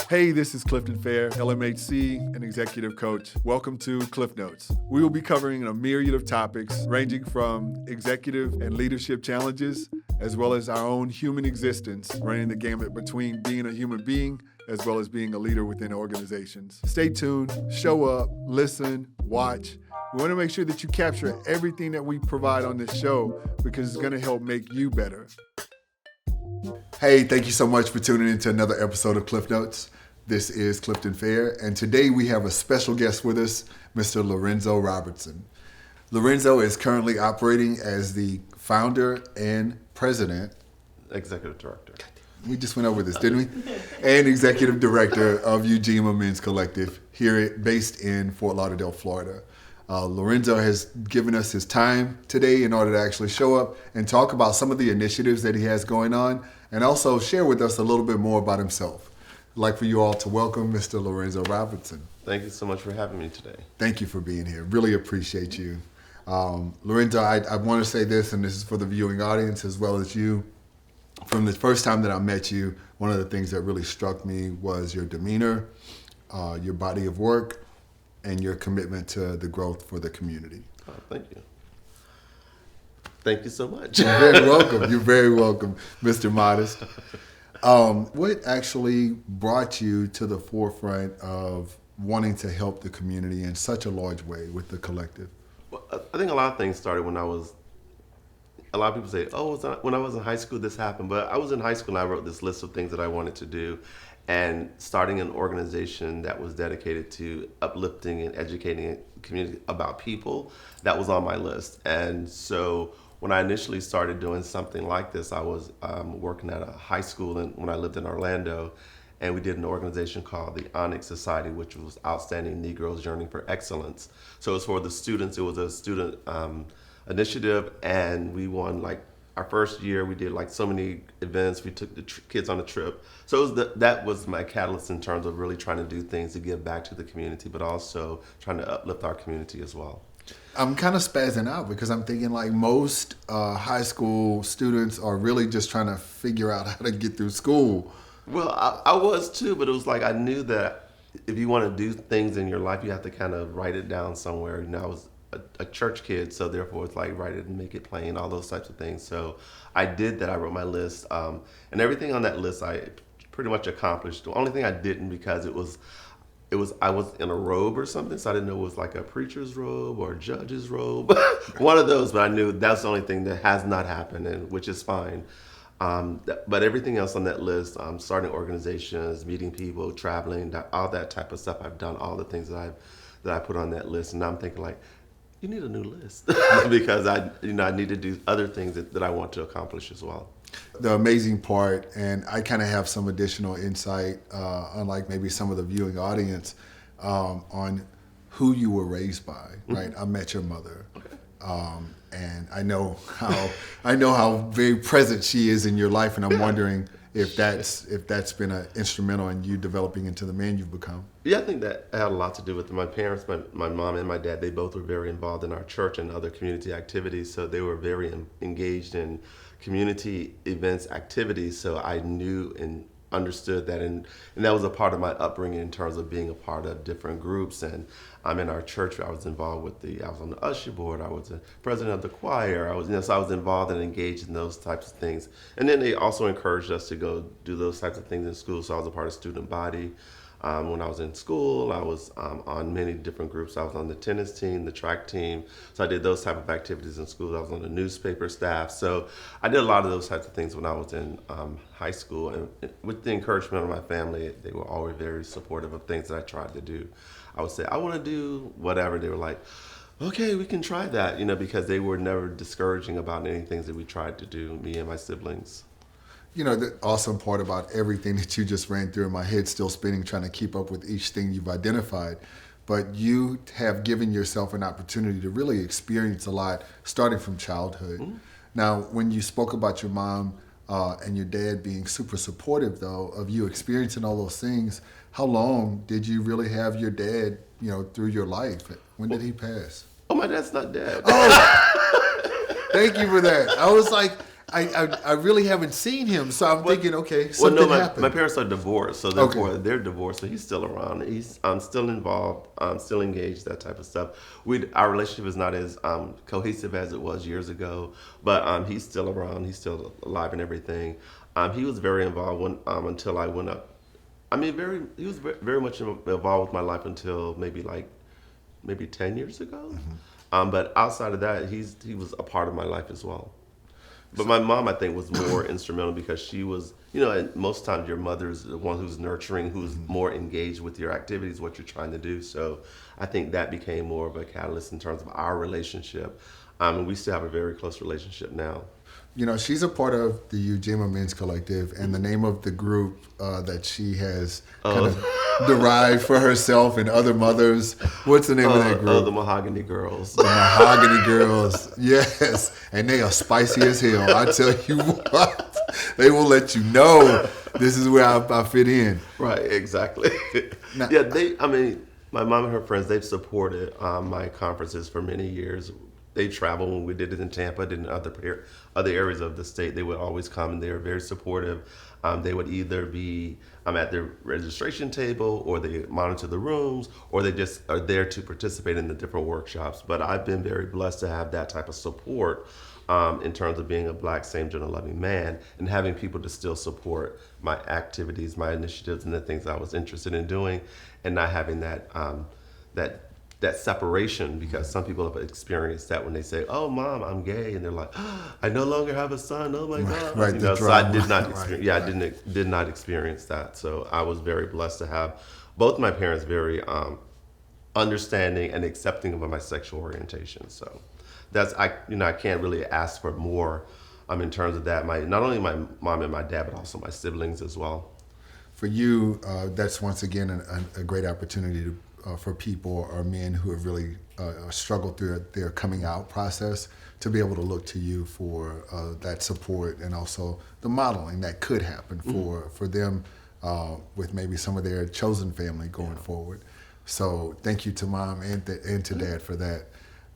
Hey, this is Clifton Fair, LMHC and Executive Coach. Welcome to Klif Notes. We will be covering a myriad of topics ranging from executive and leadership challenges, as well as our own human existence, running the gamut between being a human being as well as being a leader within organizations. Stay tuned, show up, listen, watch. We want to make sure that you capture everything that we provide on this show because it's going to help make you better. Hey, thank you so much for tuning in to another episode of Klif Notes. This is Clifton Fair, and today we have a special guest with us, Mr. Lorenzo Robertson. Lorenzo is currently operating as the founder and president. Executive director. We just went over this, didn't we? And executive director of Ujima Men's Collective, based in Fort Lauderdale, Florida. Lorenzo has given us his time today in order to actually show up and talk about some of the initiatives that he has going on and also share with us a little bit more about himself. I'd like for you all to welcome Mr. Lorenzo Robertson. Thank you so much for having me today. Thank you for being here. Really appreciate you. Lorenzo, I want to say this, and this is for the viewing audience as well as you. From the first time that I met you, one of the things that really struck me was your demeanor, your body of work, and your commitment to the growth for the community. Oh, thank you. Thank you so much. You're very welcome. You're very welcome, Mr. Modest. What actually brought you to the forefront of wanting to help the community in such a large way with the collective? Well, I think a lot of things started when a lot of people say, when I was in high school this happened, but I was in high school and I wrote this list of things that I wanted to do. And starting an organization that was dedicated to uplifting and educating the community about people, that was on my list. And so when I initially started doing something like this, I was working at a high school when I lived in Orlando, and we did an organization called the Onyx Society, which was Outstanding Negroes Yearning for Excellence. So it was for the students. It was a student initiative, and we won our first year. We did so many events. We took the kids on a trip. So that was my catalyst in terms of really trying to do things to give back to the community, but also trying to uplift our community as well. I'm kind of spazzing out because I'm thinking most high school students are really just trying to figure out how to get through school. Well, I was too, but it was I knew that if you want to do things in your life, you have to kind of write it down somewhere. I was a church kid, so therefore it's write it and make it plain, all those types of things. So I did that. I wrote my list, and everything on that list I pretty much accomplished. The only thing I didn't, because I was in a robe or something, so I didn't know it was a preacher's robe or a judge's robe, one of those. But I knew that's the only thing that has not happened, and which is fine. But everything else on that list, starting organizations, meeting people, traveling, all that type of stuff, I've done all the things that I put on that list, and now I'm thinking you need a new list because I need to do other things that I want to accomplish as well. The amazing part, and I kind of have some additional insight, unlike maybe some of the viewing audience, on who you were raised by. Right, I met your mother, and I know how very present she is in your life, and I'm wondering if that's been instrumental in you developing into the man you've become. Yeah, I think that had a lot to do with my parents. My mom and my dad, they both were very involved in our church and other community activities, so they were very engaged in community events, activities, so I knew and understood that, and that was a part of my upbringing in terms of being a part of different groups. And in our church, I was involved I was on the usher board, I was the president of the choir, so I was involved and engaged in those types of things. And then they also encouraged us to go do those types of things in school, so I was a part of student body. When I was in school, I was on many different groups. I was on the tennis team, the track team. So I did those type of activities in school. I was on the newspaper staff. So I did a lot of those types of things when I was in high school. And with the encouragement of my family, they were always very supportive of things that I tried to do. I would say, I want to do whatever. They were like, okay, we can try that, because they were never discouraging about any things that we tried to do, me and my siblings. The awesome part about everything that you just ran through, in my head still spinning, trying to keep up with each thing you've identified. But you have given yourself an opportunity to really experience a lot, starting from childhood. Mm-hmm. Now, when you spoke about your mom and your dad being super supportive, though, of you experiencing all those things, how long did you really have your dad, through your life? When did he pass? Oh, my dad's not dead. Oh, thank you for that. I was like, I really haven't seen him, so I'm thinking, okay, Well, something no, happened. my parents are divorced, so therefore they're divorced. So he's still around. I'm still involved. I'm still engaged. That type of stuff. Our relationship is not as cohesive as it was years ago, but he's still around. He's still alive and everything. He was very involved until I went up. I mean, he was very much involved with my life until maybe 10 years ago. But outside of that, he was a part of my life as well. But my mom, I think, was more instrumental because she was, and most times your mother's the one who's nurturing, who's more engaged with your activities, what you're trying to do. So I think that became more of a catalyst in terms of our relationship. And we still have a very close relationship now. She's a part of the Ujima Men's Collective, and the name of the group that she has kind of derived for herself and other mothers. What's the name of that group? The Mahogany Girls. The Mahogany Girls, yes. And they are spicy as hell. I tell you what, they will let you know this is where I fit in. Right, exactly. Now, my mom and her friends, they've supported my conferences for many years. They travel. When we did it in Tampa, did in other areas of the state, they would always come, and they were very supportive. They would either be at their registration table, or they monitor the rooms, or they just are there to participate in the different workshops. But I've been very blessed to have that type of support in terms of being a Black same-gender loving man and having people to still support my activities, my initiatives, and the things I was interested in doing, and not having that separation, because some people have experienced that when they say, "Oh, Mom, I'm gay," and they're like, oh, "I no longer have a son. Oh my God!" Right, so I did not experience. Yeah, I did not experience that. So I was very blessed to have both my parents very understanding and accepting of my sexual orientation. So I can't really ask for more in terms of that. Not only my mom and my dad, but also my siblings as well. For you, that's once again a great opportunity for people or men who have really struggled through their coming out process to be able to look to you for that support, and also the modeling that could happen for them with maybe some of their chosen family going forward. So thank you to Mom and to Dad for that.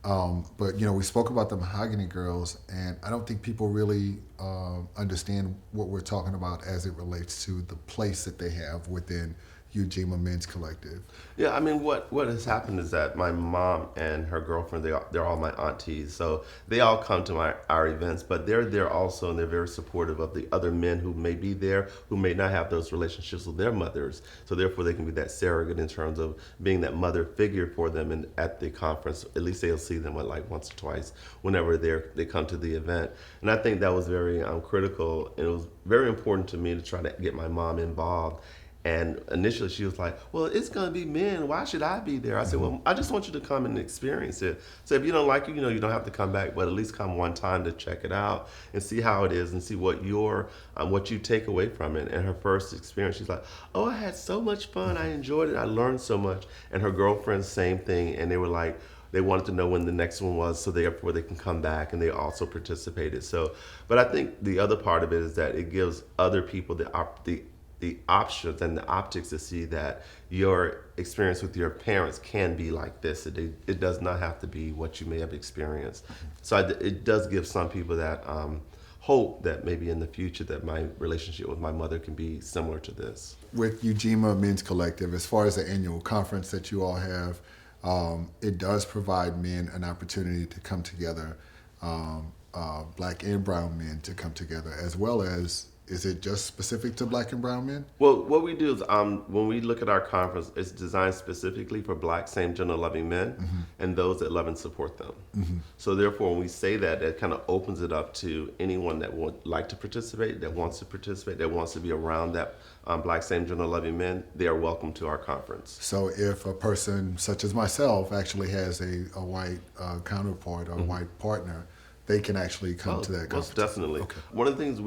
But we spoke about the Mahogany Girls, and I don't think people really understand what we're talking about as it relates to the place that they have within Ujima Men's Collective. Yeah, what has happened is that my mom and her girlfriend, they're all my aunties, so they all come to our events, but they're there also, and they're very supportive of the other men who may be there, who may not have those relationships with their mothers, so therefore they can be that surrogate in terms of being that mother figure for them, and at the conference, at least they'll see them once or twice whenever they come to the event. And I think that was very critical, and it was very important to me to try to get my mom involved. And initially she was like, "Well, it's going to be men. Why should I be there?" I said, "Well, I just want you to come and experience it. So if you don't like it, you don't have to come back, but at least come one time to check it out and see how it is and see what you take away from it." And her first experience, she's like, "Oh, I had so much fun. I enjoyed it. I learned so much." And her girlfriends, same thing. And they were like, they wanted to know when the next one was, so therefore they can come back, and they also participated. So, but I think the other part of it is that it gives other people the options and the optics to see that your experience with your parents can be like this. It does not have to be what you may have experienced. So it does give some people that hope that maybe in the future that my relationship with my mother can be similar to this. With Ujima Men's Collective, as far as the annual conference that you all have, it does provide men an opportunity to come together, Black and brown men to come together, as well as, is it just specific to Black and brown men? Well, what we do is when we look at our conference, it's designed specifically for Black same-gender loving men and those that love and support them. So therefore, when we say that, it kind of opens it up to anyone that would like to participate, that wants to be around that Black same-gender loving men. They are welcome to our conference. So if a person such as myself actually has a white counterpart or a white partner, they can actually come to that conference. Most definitely. Okay. One of the things when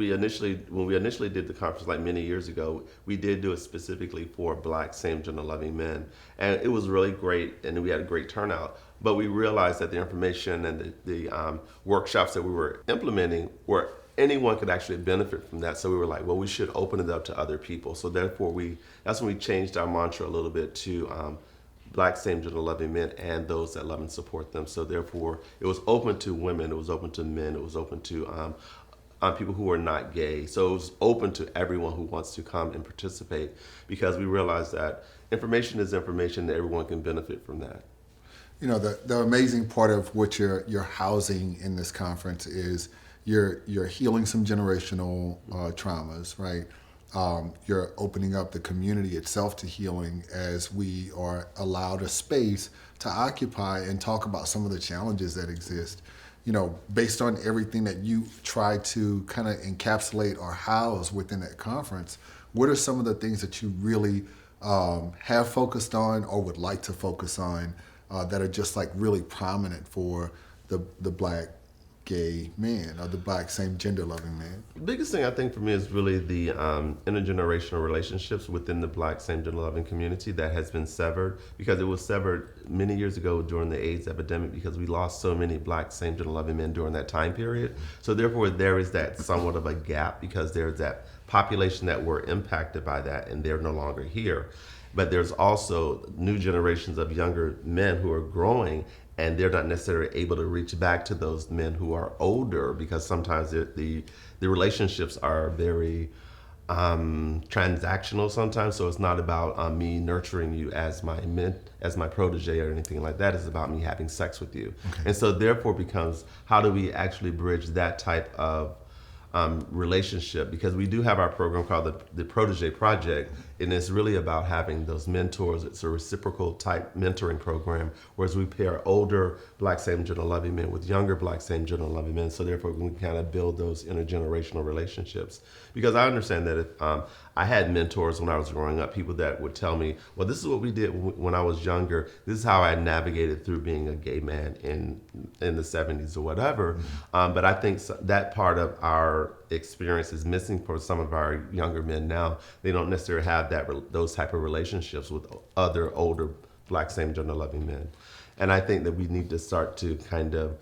we initially did the conference many years ago, we did do it specifically for Black same-gender loving men. And it was really great, and we had a great turnout. But we realized that the information and the workshops that we were implementing were anyone could actually benefit from that. So we were like, well, we should open it up to other people. So therefore, that's when we changed our mantra a little bit to Black same-gender loving men and those that love and support them. So therefore, it was open to women, it was open to men, it was open to people who are not gay. So it was open to everyone who wants to come and participate, because we realized that information is information and everyone can benefit from that. You know, the amazing part of what you're housing in this conference is you're healing some generational traumas, right? You're opening up the community itself to healing as we are allowed a space to occupy and talk about some of the challenges that exist. You know, based on everything that you try to kind of encapsulate or house within that conference, what are some of the things that you really have focused on or would like to focus on that are just like really prominent for the Black gay man or the Black same gender loving man? The biggest thing I think for me is really the intergenerational relationships within the Black same gender loving community that has been severed, because it was severed many years ago during the AIDS epidemic, because we lost so many Black same gender loving men during that time period. So therefore there is that somewhat of a gap, because there's that population that were impacted by that and they're no longer here. But there's also new generations of younger men who are growing, and they're not necessarily able to reach back to those men who are older, because sometimes the relationships are very transactional sometimes. So it's not about me nurturing you as my protege or anything like that. It's about me having sex with you. Okay. And so therefore becomes, how do we actually bridge that type of relationship? Because we do have our program called the Protege Project, and it's really about having those mentors. It's a reciprocal type mentoring program, whereas we pair older Black same gender loving men with younger Black same gender loving men. So therefore we can kind of build those intergenerational relationships. Because I understand that if I had mentors when I was growing up, people that would tell me, well, this is what we did when I was younger. This is how I navigated through being a gay man in the 70s or whatever. Mm-hmm. But I think that part of our experience is missing for some of our younger men now. They don't necessarily have those type of relationships with other older Black same gender loving men. And I think that we need to start to kind of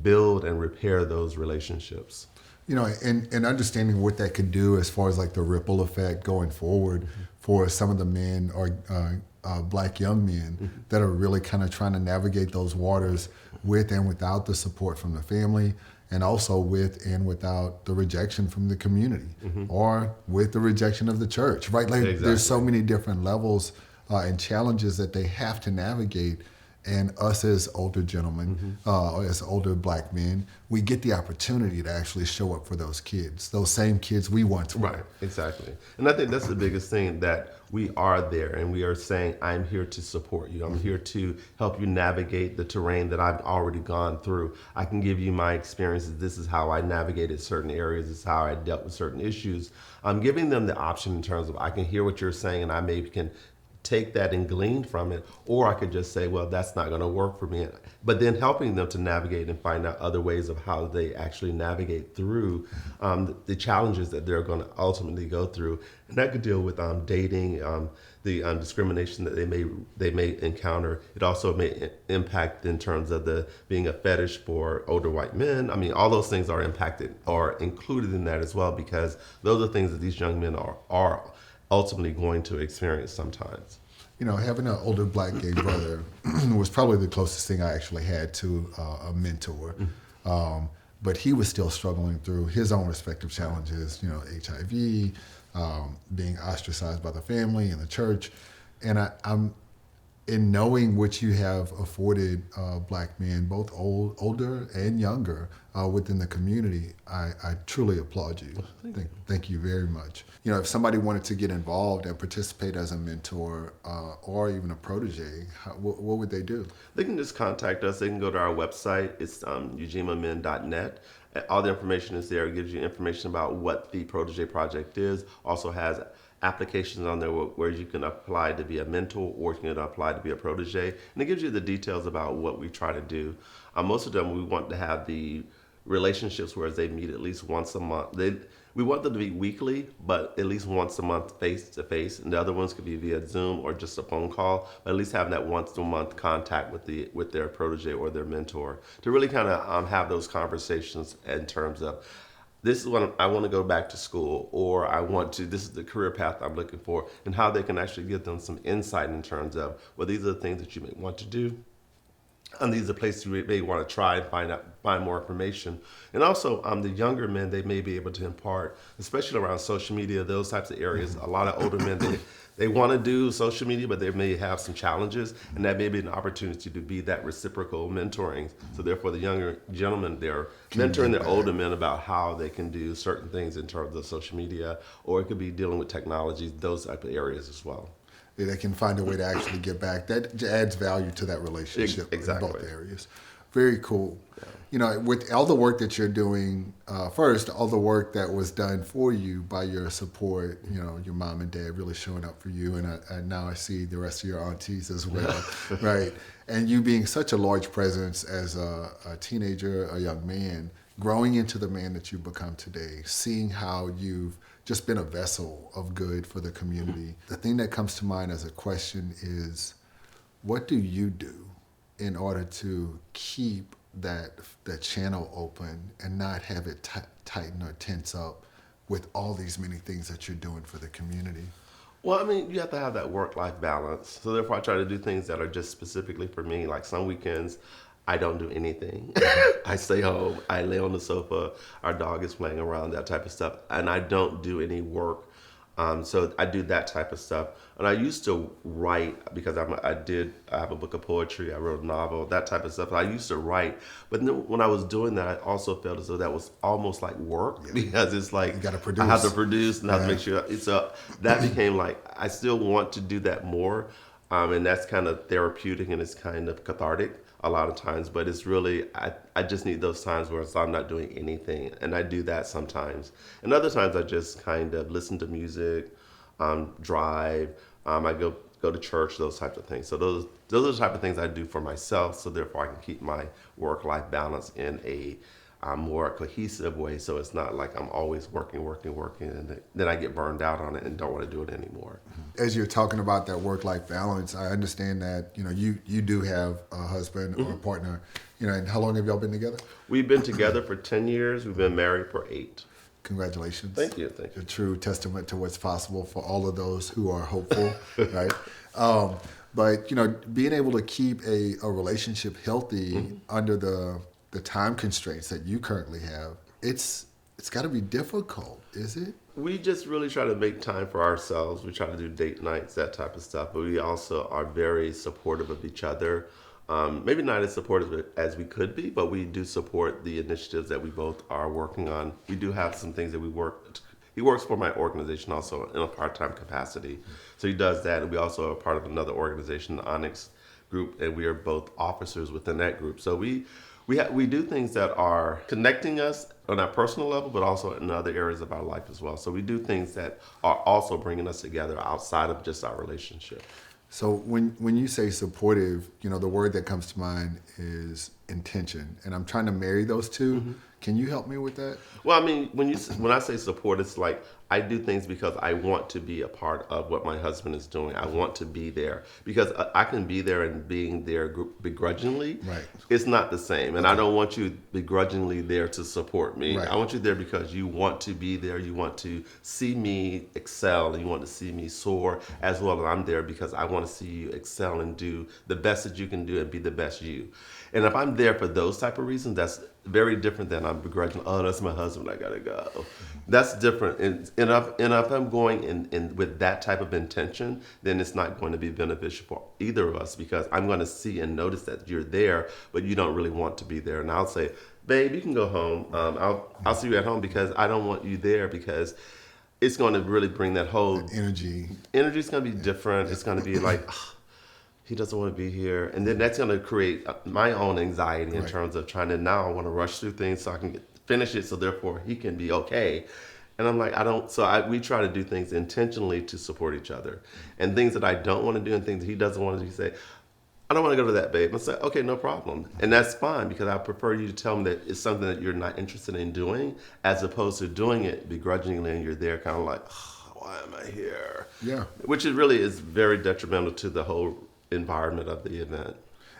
build and repair those relationships. You know, and understanding what that could do as far as like the ripple effect going forward, mm-hmm. for some of the men or Black young men, mm-hmm. that are really kind of trying to navigate those waters with and without the support from the family, and also with and without the rejection from the community, mm-hmm. or with the rejection of the church, right? Like, exactly. There's so many different levels and challenges that they have to navigate. And us as older gentlemen, mm-hmm. As older Black men, we get the opportunity to actually show up for those kids, those same kids we once were. Right, exactly. And I think that's the biggest thing, that we are there and we are saying, I'm here to support you. I'm mm-hmm. here to help you navigate the terrain that I've already gone through. I can give you my experiences. This is how I navigated certain areas. This is how I dealt with certain issues. I'm giving them the option in terms of, I can hear what you're saying and I maybe can take that and glean from it, or I could just say, well, that's not going to work for me. But then helping them to navigate and find out other ways of how they actually navigate through the challenges that they're going to ultimately go through. And that could deal with dating, the discrimination that they may encounter. It also may impact in terms of the being a fetish for older white men. I mean, all those things are impacted or included in that as well, because those are things that these young men are ultimately going to experience sometimes. You know, having an older Black gay brother was probably the closest thing I actually had to a mentor. Mm-hmm. But he was still struggling through his own respective challenges, you know, HIV, being ostracized by the family and the church. And I'm in knowing what you have afforded Black men, both older and younger, within the community, I truly applaud you. Thank you very much. You know, if somebody wanted to get involved and participate as a mentor or even a protege, what would they do? They can just contact us. They can go to our website. It's ujimamen.net. All the information is there. It gives you information about what the Protege Project is. Also has applications on there where you can apply to be a mentor, or you can apply to be a protege. And it gives you the details about what we try to do. Most of them, we want to have the relationships where they meet at least once a month. We want them to be weekly, but at least once a month face to face. And the other ones could be via Zoom or just a phone call, but at least having that once a month contact with their protege or their mentor to really kind of have those conversations in terms of, this is what I want to go back to school, or this is the career path I'm looking for, and how they can actually give them some insight in terms of, well, these are the things that you may want to do. And these are places you may want to try and find more information. And also, the younger men, they may be able to impart, especially around social media, those types of areas. A lot of older men, they want to do social media, but they may have some challenges, and that may be an opportunity to be that reciprocal mentoring. So therefore, the younger gentlemen, they're mentoring their older men about how they can do certain things in terms of social media, or it could be dealing with technology, those type of areas as well. They can find a way to actually get back. That adds value to that relationship Exactly. in both areas. Very cool. Yeah. You know, with all the work that you're doing, first, all the work that was done for you by your support, you know, your mom and dad really showing up for you, and now I see the rest of your aunties as well, right? And you being such a large presence as a teenager, a young man, growing into the man that you've become today, seeing how you've just been a vessel of good for the community. The thing that comes to mind as a question is, what do you do in order to keep that channel open and not have it tighten or tense up with all these many things that you're doing for the community? Well, I mean, you have to have that work-life balance. So therefore, I try to do things that are just specifically for me. Like some weekends, I don't do anything. I stay home. I lay on the sofa. Our dog is playing around, that type of stuff. And I don't do any work. So I do that type of stuff. And I used to write because I have a book of poetry. I wrote a novel, that type of stuff. I used to write. But then when I was doing that, I also felt as though that was almost like work because it's like you gotta produce. I have to produce and I have to make sure. So that became like, I still want to do that more. And that's kind of therapeutic and it's kind of cathartic a lot of times, but it's really, I just need those times where I'm not doing anything, and I do that sometimes. And other times I just kind of listen to music, drive, I go to church, those types of things. So those are the type of things I do for myself, so therefore I can keep my work-life balance in a more cohesive way, so it's not like I'm always working, and then I get burned out on it and don't want to do it anymore. As you're talking about that work-life balance, I understand that, you know, you do have a husband or a partner, you know, and how long have y'all been together? We've been together for 10 years. We've been married for 8. Congratulations. Thank you. A true testament to what's possible for all of those who are hopeful, right? But, you know, being able to keep a relationship healthy under the time constraints that you currently have, it's got to be difficult, is it? We just really try to make time for ourselves. We try to do date nights, that type of stuff. But we also are very supportive of each other. Maybe not as supportive as we could be, but we do support the initiatives that we both are working on. We do have some things that we work. He works for my organization also in a part-time capacity. So he does that. And we also are part of another organization, the Onyx Group, and we are both officers within that group. So we do things that are connecting us on our personal level, but also in other areas of our life as well. So we do things that are also bringing us together outside of just our relationship. So when you say supportive, you know, the word that comes to mind is intention. And I'm trying to marry those two. Mm-hmm. Can you help me with that? Well, I mean, when I say support, it's like I do things because I want to be a part of what my husband is doing. I want to be there because I can be there and being there begrudgingly. Right. It's not the same. And I don't want you begrudgingly there to support me. Right. I want you there because you want to be there. You want to see me excel and you want to see me soar, as well as I'm there because I want to see you excel and do the best that you can do and be the best you. And if I'm there for those type of reasons, that's very different than I'm begrudging. Oh, that's my husband. I gotta go. That's different. And if I'm going in with that type of intention, then it's not going to be beneficial for either of us because I'm going to see and notice that you're there, but you don't really want to be there. And I'll say, babe, you can go home. I'll see you at home because I don't want you there because it's going to really bring that whole energy. Energy's going to be different. It's going to be like. He doesn't want to be here. And then that's going to create my own anxiety in terms of trying to now I want to rush through things so I can finish it so therefore he can be okay. And I'm like, we try to do things intentionally to support each other. And things that I don't want to do and things that he doesn't want to do, he say, I don't want to go to that, babe. I say, okay, no problem. And that's fine because I prefer you to tell me that it's something that you're not interested in doing as opposed to doing it begrudgingly and you're there kind of like, oh, why am I here? Yeah. Which really is very detrimental to the whole environment of the event.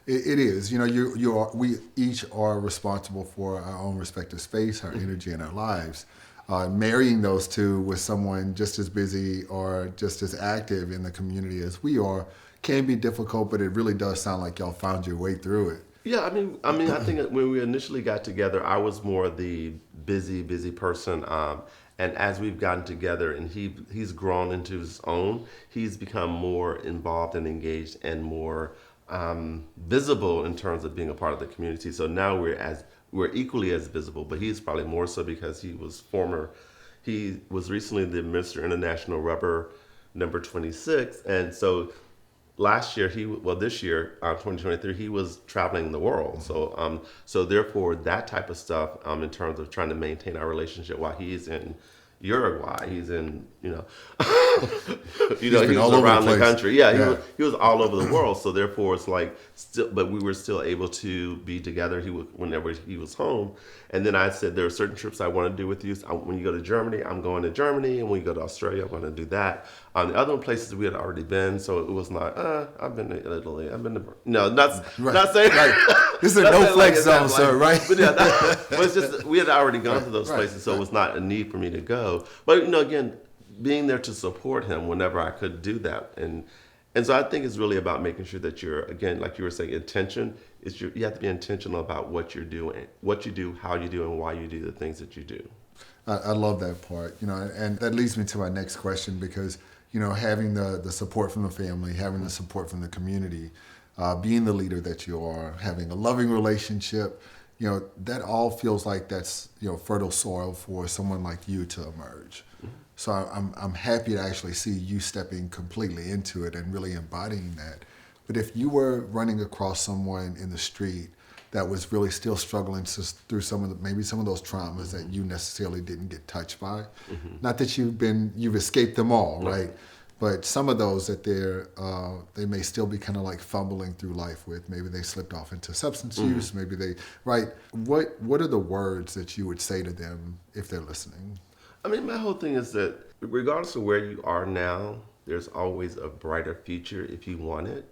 It is. You know, we each are responsible for our own respective space, our energy, and our lives. Marrying those two with someone just as busy or just as active in the community as we are can be difficult, but it really does sound like y'all found your way through it. Yeah, I think when we initially got together, I was more the busy person. And as we've gotten together, and he's grown into his own, he's become more involved and engaged and more visible in terms of being a part of the community. So now we're equally as visible, but he's probably more so because he was recently the Mr. International Rubber number 26, and so this year, 2023, he was traveling the world. So therefore, that type of stuff, in terms of trying to maintain our relationship while he's in Uruguay, he's in, he was around the country. Yeah, he was all over the world. So therefore, it's like but we were still able to be together. Whenever he was home, and then I said there are certain trips I want to do with you. So when you go to Germany, I'm going to Germany, and when you go to Australia, I'm going to do that. The other places we had already been, so it was not. I've been to Italy. I've been to not saying. Right. This is a no flex zone, sir. Right? But it's just we had already gone to those places, so it was not a need for me to go. But again, being there to support him whenever I could do that, and so I think it's really about making sure that you're, again, like you were saying, intention. You have to be intentional about what you're doing, what you do, how you do, and why you do the things that you do. I love that part, and that leads me to my next question because, having the support from the family, having the support from the community, being the leader that you are, having a loving relationship, that all feels like that's, fertile soil for someone like you to emerge. Mm-hmm. So I'm happy to actually see you stepping completely into it and really embodying that. But if you were running across someone in the street that was really still struggling through maybe some of those traumas that you necessarily didn't get touched by, not that you've escaped them all, right? But some of those that they may still be kind of like fumbling through life with. Maybe they slipped off into substance use. Maybe what are the words that you would say to them if they're listening? My whole thing is that regardless of where you are now, there's always a brighter future if you want it.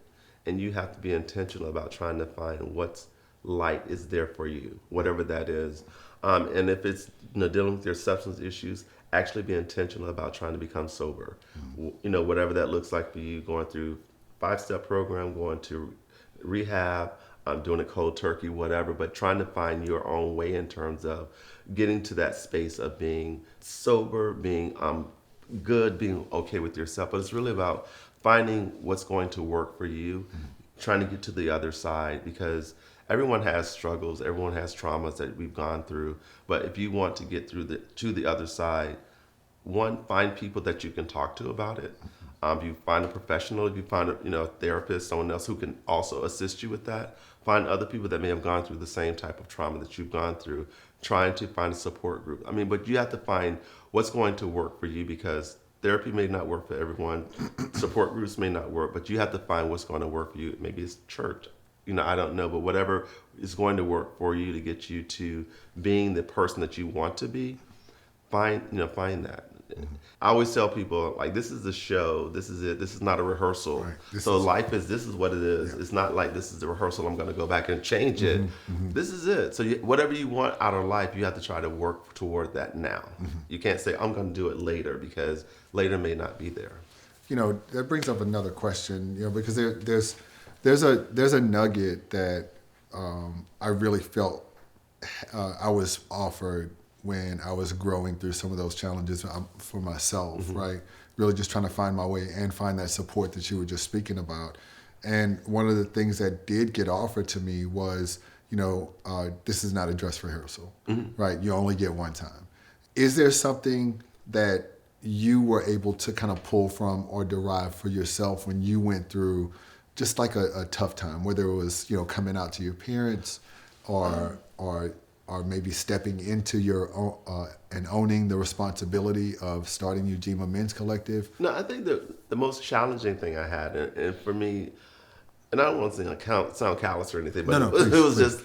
And you have to be intentional about trying to find what's light is there for you, whatever that is. And if it's dealing with your substance issues, actually be intentional about trying to become sober. Whatever that looks like for you, going through 5-step program, going to rehab, doing a cold turkey, whatever, but trying to find your own way in terms of getting to that space of being sober, being good, being okay with yourself. But it's really about finding what's going to work for you, trying to get to the other side, because everyone has struggles, everyone has traumas that we've gone through. But if you want to get to the other side, one, find people that you can talk to about it. If you find a professional, if you find a therapist, someone else who can also assist you with that, find other people that may have gone through the same type of trauma that you've gone through, trying to find a support group. But you have to find what's going to work for you, because therapy may not work for everyone. Support groups may not work, but you have to find what's going to work for you. Maybe it's church. I don't know, but whatever is going to work for you to get you to being the person that you want to be, find that. I always tell people, like, this is the show. This is it. This is not a rehearsal. Right. This is what it is. Yeah. It's not like this is the rehearsal. I'm going to go back and change it. This is it. So whatever you want out of life, you have to try to work toward that now. You can't say, I'm going to do it later, because later may not be there. That brings up another question, because there's a nugget that I really felt I was offered when I was growing through some of those challenges for myself, right? Really just trying to find my way and find that support that you were just speaking about. And one of the things that did get offered to me was, this is not a dress rehearsal, right? You only get one time. Is there something that you were able to kind of pull from or derive for yourself when you went through just like a tough time, whether it was, coming out to your parents or maybe stepping into your own, and owning the responsibility of starting Ujima Men's Collective? No, I think the most challenging thing I had, and for me, and I don't want to sound callous or anything, but it was just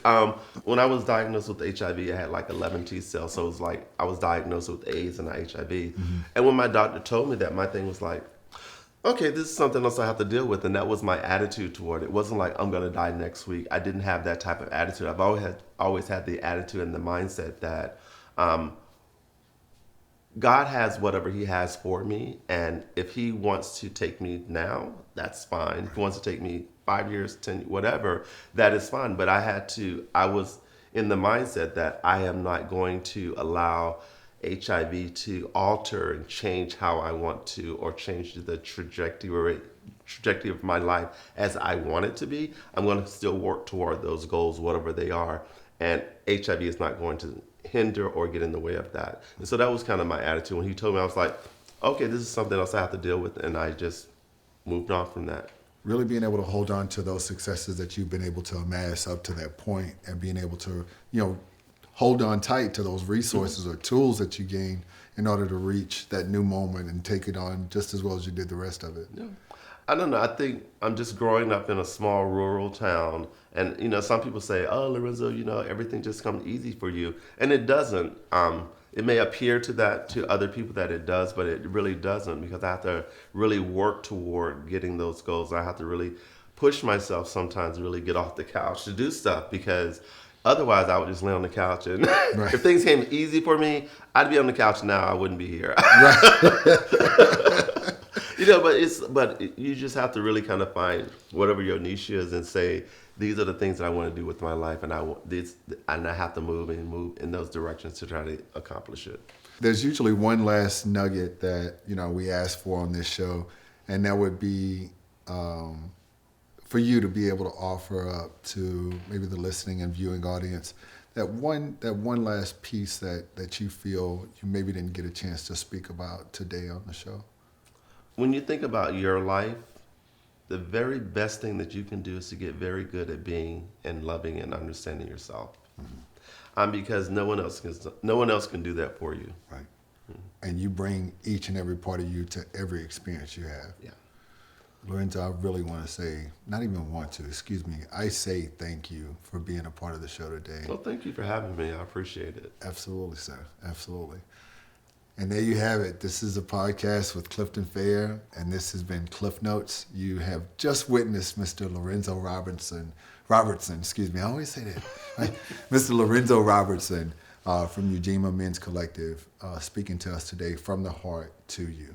when I was diagnosed with HIV, I had like 11 T cells, so it was like I was diagnosed with AIDS and not HIV. And when my doctor told me that, my thing was like, okay, this is something else I have to deal with, and that was my attitude toward it. It wasn't like I'm gonna die next week. I didn't have that type of attitude. I've always had the attitude and the mindset that God has whatever he has for me. And if he wants to take me now, that's fine. If he wants to take me 5 years, 10, whatever, that is fine. But I was in the mindset that I am not going to allow HIV to alter and change how I want to, or change the trajectory of my life as I want it to be. I'm going to still work toward those goals, whatever they are. And HIV is not going to hinder or get in the way of that. And so that was kind of my attitude. When he told me, I was like, okay, this is something else I have to deal with. And I just moved on from that. Really being able to hold on to those successes that you've been able to amass up to that point, and being able to, hold on tight to those resources or tools that you gain in order to reach that new moment and take it on just as well as you did the rest of it. Yeah. I don't know. I think I'm just growing up in a small rural town. And, some people say, oh, Lorenzo, everything just comes easy for you. And it doesn't. It may appear to other people that it does, but it really doesn't, because I have to really work toward getting those goals. I have to really push myself sometimes to really get off the couch to do stuff, because otherwise I would just lay on the couch. And Right. if things came easy for me, I'd be on the couch now. I wouldn't be here. Right. But you just have to really kind of find whatever your niche is and say, these are the things that I want to do with my life, and I have to move in those directions to try to accomplish it. There's usually one last nugget that, we ask for on this show, and that would be for you to be able to offer up to maybe the listening and viewing audience that one last piece that you feel you maybe didn't get a chance to speak about today on the show. When you think about your life, the very best thing that you can do is to get very good at being and loving and understanding yourself. Mm-hmm. Because no one else can do that for you. Right. Mm-hmm. And you bring each and every part of you to every experience you have. Yeah. Lorenzo, I really want to say, I say thank you for being a part of the show today. Well, thank you for having me. I appreciate it. Absolutely, sir. Absolutely. And there you have it. This is a podcast with Clifton Fair, and this has been Klif Notes. You have just witnessed Mr. Lorenzo Robertson, I always say that, right? Mr. Lorenzo Robertson from Ujima Men's Collective speaking to us today from the heart to you.